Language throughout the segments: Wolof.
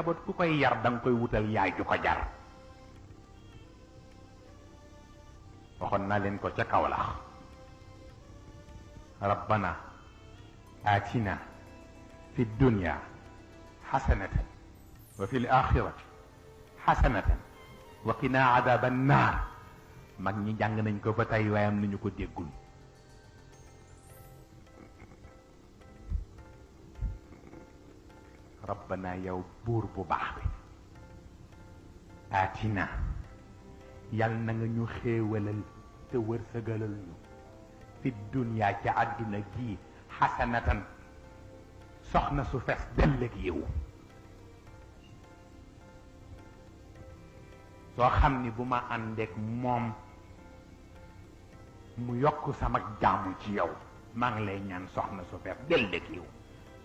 njaboot ku koy yar da nga koy wutal yaay ju ko jar waxoon naa leen ko ca Kawlax rabbana atina fi dunya xasanatan wa fi l axirati xasanatan wa qina adaba annaar mag ñi jàng nañ ko ba tey waaye am nañu ko déggul rabbana yow buur bu baax bi aatina yal na nga ñu xéewalal te wërsëgalal ñu fi dunya ca àdduna gii xasanatan soxna su fees dell ak yiw soo xam ni bu ma àndeek moom mu yokk sama jaamu ci yow maa ngi lay ñaan soxna su fees dell ak yiw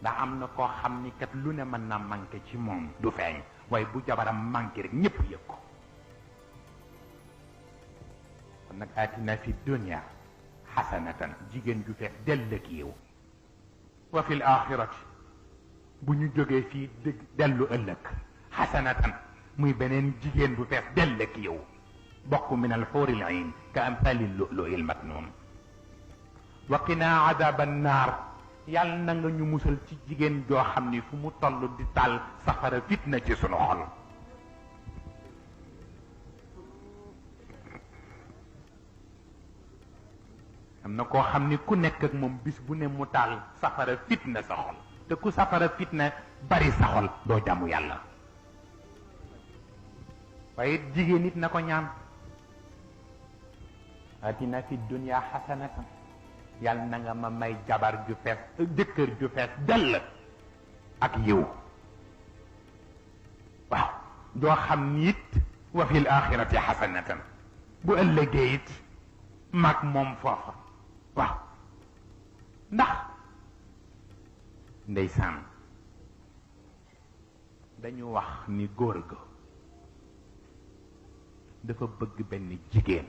ndax am na koo xam ni kat lu ne mën na manqué ci moom du feeñ waaye bu jabaram manqué rek ñépp yëg ko kon nag aatina fi dunya xasanatan jigéen ju fees dell ak yiw wa fil axirati bu ñu jógee fii dellu ëllëg xasanatan muy beneen jigéen bu fees dell ak yiw bokk min al xuuril ayn ka amthali lu'lu'il maknun wa qina adaba annaar yàlla na nga ñu musal ci jigéen joo xam ni fu mu toll di taal safara fitna ci sunu xol am na koo xam ni ku nekk ak moom bis bu ne mu taal safara fitna sa xol te ku safara fitna bari sa xol doo jàmmu yàlla waaye jigéen nit na ko ñaan atina fi dunya xasanatan yàlla na nga ma may jabar ju fees jëkkër ju fees dell ak yiw waaw doo xam ni it wa fil axirati xasanatan bu ëllëgee it mag moom foofa waaw ndax ndeysaan dañu wax ni góor ga dafa bëgg benn jigéen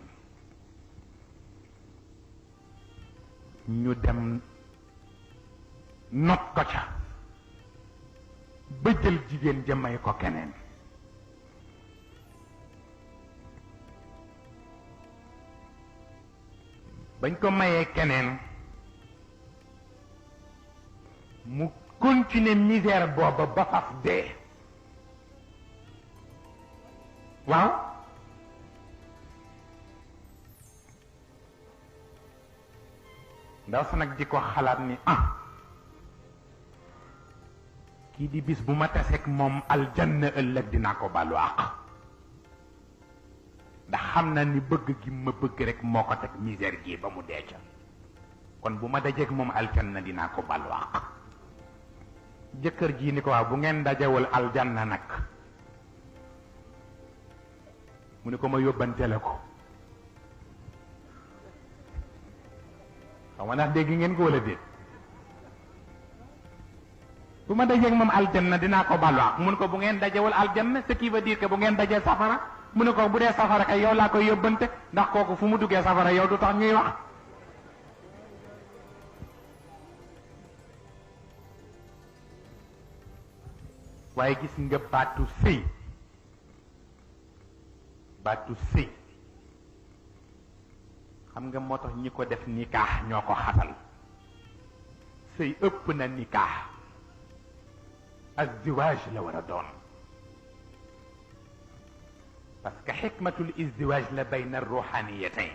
ñu dem not ko ca ba jël jigéen ja may ko keneen bañ ko mayee keneen mu continuer misère booba ba faf dee waaw ndaw sa nag di ko xalaat ni kii di bis bu ma taseeg moom aljanna ëllëg dinaa ko balu àq ndax xam na ni bëgg gi ma bëgg rek moo ko teg misère gi ba mu dee ca kon bu ma dajeeg moom aljanna dinaa ko balu àq jëkkër ji ni ko waaw bu ngeen dajewul aljanna nag mu ni ko ma yóbbante la ko xam nga ndax dégg ngeen ko wala déet bu ma dajeeg moom aljanna dinaa ko balu àq mu ne ko bu ngeen dajewul aljanna ce qui veut dire que bu ngeen dajee safara mu ne ko bu dee safara kay yow laa koy yóbbante ndax kooku fu mu duggee safara yow du tax ñuy wax waaye gis nga baatu sëy xam nga moo tax ñi ko def nikaax ñoo ko xatal sëy ëpp na nikaax azdiwaaj la war a doon parce que xikmatul izdiwaaj la bayna ruuxaniyatayn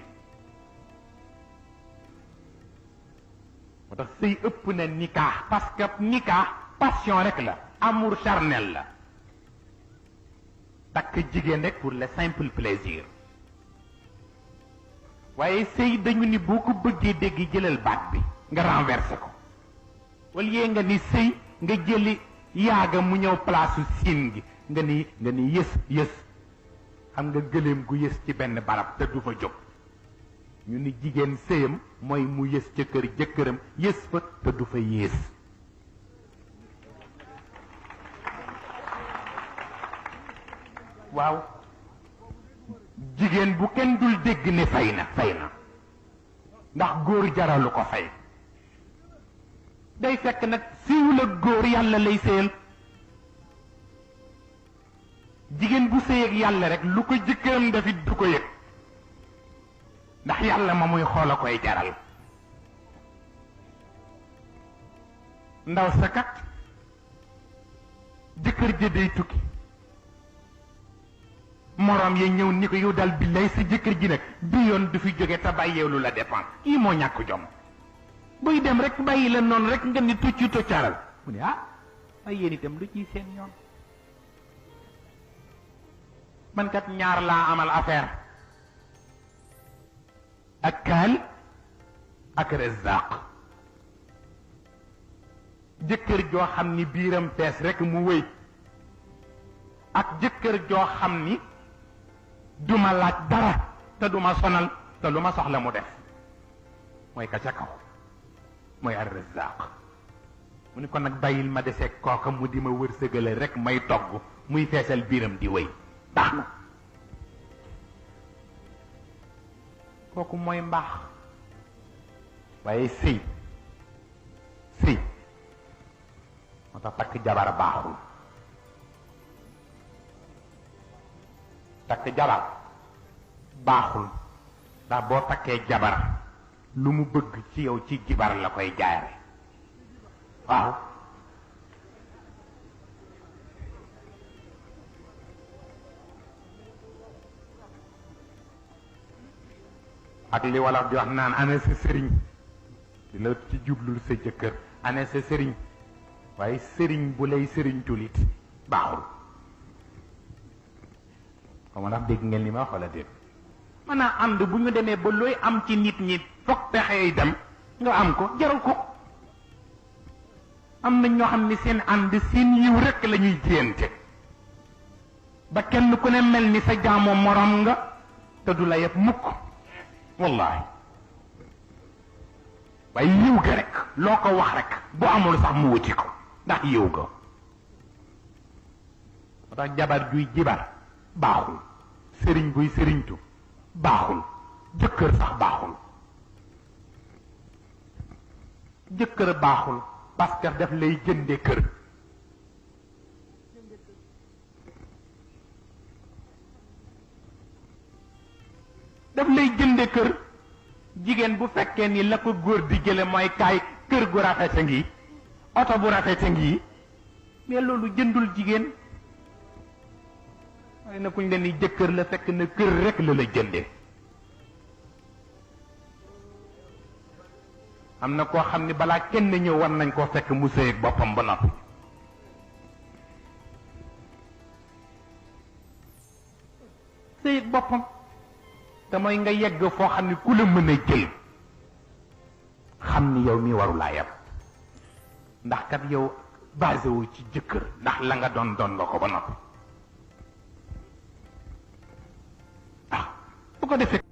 moo tax sëy ëpp na nikaax parce que nikaax passion rek la amour charnel la takk jigéen rek pour le simple plaisir waaye sëy dañu ni boo ko bëggee dégg jëlal baat bi nga renversé ko wala yee nga ni sëy nga jëli yaaga mu ñëw place siin gi nga ni yës xam nga gëléem gu yës ci benn barab te du fa jóg ñu ni jigéen sëyam mooy mu yës ca kër jëkkëram yës fa te du fa yées waaw jigéen bu kenn dul dégg ne fay na ndax góor jaralu ko fay day fekk nag siiw la góor yàlla lay sëyal jigéen bu sëy ak yàlla rek lu ko jëkkëram dafit du ko yëg ndax yàlla ma muy xool a koy jaral ndaw sa kat jëkkër ja day tukki moroom ya ñëw ni ko yow dal billaay sa jëkkër ji nag bi yoon du fi jóge te bàyyeelu la dépense kii moo ñàkk jom buy dem rek bàyyi la noonu rek nga ni tucci tuccaaral mu ne ah ay yéen itam lu ciy seen yoon man kat ñaar laa amal affaire ak kaal ak Razzaq jëkkër joo xam ni biiram fees rek mu wéy ak jëkkër joo xam ni duma laaj dara te duma sonal te lu ma soxla mu def mooy ka ca kaw mooy ar Razzaq mu ni ko nag bàyyil ma desee kooka mu di ma wërsëgale rek may togg muy feesal biiram di wéy baax na kooku mooy mbaax waaye sëy moo tax takk jabar baaxul takk jabar baaxul ndax boo takkee jabar lu mu bëgg ci yow ci jibar la koy jaare waaw ak li wolof di wax naan ana sa sëriñ di la ci jublul sa jëkkër ana sa sëriñ waaye sëriñ bu lay sëriñ tulit baaxul xam ndax dégg ngeen li ma wax wala dégg mën naa ànd bu ñu demee ba looy am ci nit ñi foog pexey dem nga am ko jaral ko am na ñoo xam ne seen ànd seen yiw rekk la ñuy jéente ba kenn ku ne mel ni sa jaamoo morom nga te du la yeb mukk wallahi waaye yiw ga rek loo ko wax rek bu amul sax mu wuti ko ndax yiw ga moo tax jabar juy jibar baaxul sëriñ buy sëriñtu baaxul jëkkër sax baaxul jëkkër baaxul parce que daf lay jënde kër daf lay jënde kër jigéen bu fekkee ni la ko góor di jële mooy kaay kër gu rafet a ngi oto bu rafet a ngi mais loolu jëndul jigéen waaye na kuñ leen ni jëkkër la fekk na kër rek la la jënde am na koo xam ni balaa kenn ñëw war nañ koo fekk mu sëy ak boppam ba noppi sëy ak boppam te mooy nga yegg foo xam ni ku la mën a jël xam ni yow mi warulaa yab ndax kat yow basé wu ci jëkkër ndax la nga doon nga ko ba noppi ah bu ko defee